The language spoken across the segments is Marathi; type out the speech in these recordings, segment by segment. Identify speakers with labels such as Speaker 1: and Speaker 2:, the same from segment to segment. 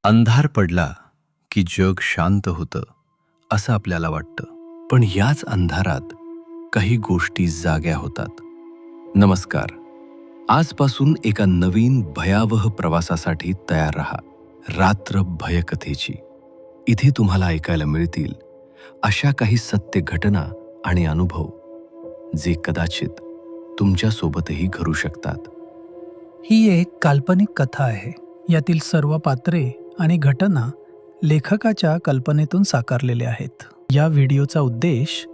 Speaker 1: अंधार पडला की जग शांत होतं असं आपल्याला वाटतं, पण याच अंधारात काही गोष्टी जाग्या होतात. नमस्कार. आजपासून एका नवीन भयावह प्रवासासाठी तयार रहा. रात्र भयकथेची. इथे तुम्हाला ऐकायला मिळतील अशा काही सत्य घटना आणि अनुभव जे कदाचित तुमच्यासोबतही घडू शकतात.
Speaker 2: ही एक काल्पनिक कथा आहे. यातील सर्व पात्रे आणि घटना लेखकाच्या कल्पनेतून साकारलेल्या आहेत. या व्हिडिओचा उद्देश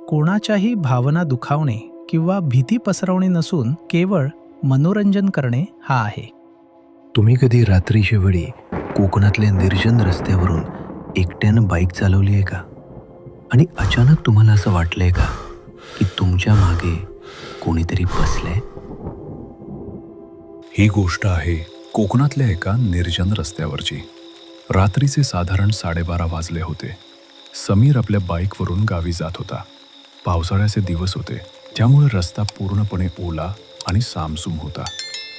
Speaker 2: कोणाच्याही भावना दुखावणे किंवा भीती पसरवणे नसून केवळ मनोरंजन करणे हा आहे.
Speaker 1: तुम्ही कधी रात्रीच्या वेळी कोकणातल्या निर्जन रस्त्यावरून एकट्यानं बाईक चालवली आहे का? आणि अचानक तुम्हाला असं वाटलंय का की तुमच्या मागे कोणीतरी बसलंय?
Speaker 3: ही गोष्ट आहे कोकणातल्या एका निर्जन रस्त्यावरची. रात्रीचे साधारण 12:30 वाजले होते. समीर आपल्या बाईकवरून गावी जात होता. पावसाळ्याचे दिवस होते, त्यामुळे रस्ता पूर्णपणे ओला आणि सामसूम होता.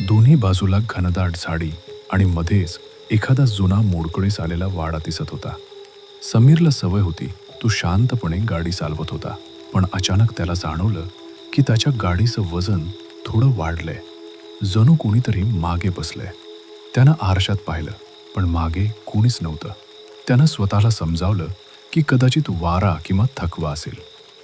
Speaker 3: दोन्ही बाजूला घनदाट झाडी आणि मध्येच एखादा जुना मोडकळीस आलेला वाडा दिसत होता. समीरला सवय होती, तो शांतपणे गाडी चालवत होता. पण अचानक त्याला जाणवलं की त्याच्या गाडीचं वजन थोडं वाढलंय. जणू कोणीतरी मागे बसलंय. त्यानं आरशात पाहिलं, पण मागे कोणीच नव्हतं. त्यानं स्वतःला समजावलं की कदाचित वारा किंवा थकवा असेल.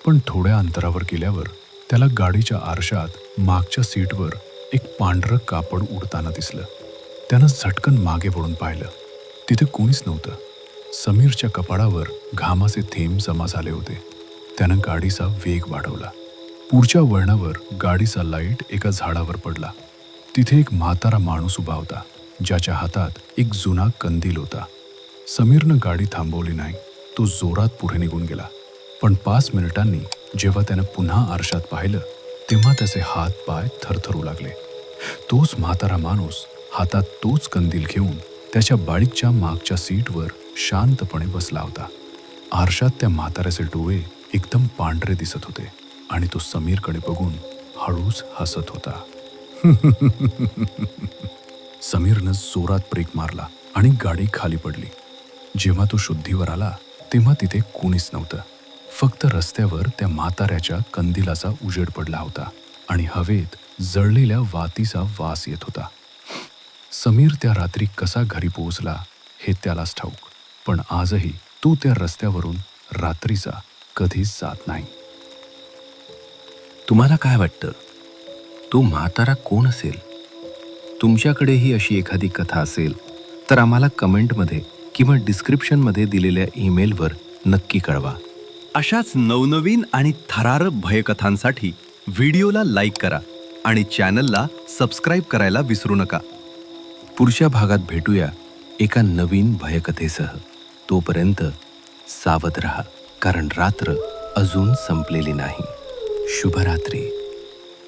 Speaker 3: पण थोड्या अंतरावर गेल्यावर त्याला गाडीच्या आरशात मागच्या सीटवर एक पांढरं कापड उडताना दिसलं. त्यानं झटकन मागे वळून पाहिलं. तिथे कोणीच नव्हतं. समीरच्या कपाळावर घामाचे थेंब जमा झाले होते. त्यानं गाडीचा वेग वाढवला. पुढच्या वळणावर गाडीचा लाईट एका झाडावर पडला. तिथे एक म्हातारा माणूस उभा होता, ज्याच्या हातात एक जुना कंदील होता. समीरनं गाडी थांबवली नाही. तो जोरात पुढे निघून गेला. पण 5 मिनिटांनी जेव्हा त्यानं पुन्हा आरशात पाहिलं, तेव्हा त्याचे हात पाय थरथरू लागले. तोच म्हातारा माणूस हातात तोच कंदील घेऊन त्याच्या बाईकच्या मागच्या सीटवर शांतपणे बसला होता. आरशात त्या म्हाताऱ्याचे डोळे एकदम पांढरे दिसत होते आणि तो समीरकडे बघून हळूच हसत होता. समीरनं जोरात ब्रेक मारला आणि गाडी खाली पडली. जेव्हा तो शुद्धीवर आला तेव्हा तिथे कोणीच नव्हतं. फक्त रस्त्यावर त्या म्हाताऱ्याच्या कंदिलाचा उजेड पडला होता आणि हवेत जळलेल्या वातीचा वास येत होता. समीर त्या रात्री कसा घरी पोहोचला हे त्यालाच ठाऊक, पण आजही तो त्या रस्त्यावरून रात्रीचा कधीच जात नाही.
Speaker 1: तुम्हाला काय वाटतं, तो म्हातारा कोण असेल? तुमच्याकडेही अशी एखादी कथा असेल तर आम्हाला कमेंटमध्ये किंवा डिस्क्रिप्शनमध्ये दिलेल्या ईमेलवर नक्की कळवा.
Speaker 4: अशाच नवनवीन आणि थरारक भयकथांसाठी व्हिडिओला लाईक करा आणि चॅनलला सबस्क्राईब करायला विसरू नका.
Speaker 1: पुढच्या भागात भेटूया एका नवीन भयकथेसह. तोपर्यंत सावध रहा, कारण रात्र अजून संपलेली नाही. शुभरात्री.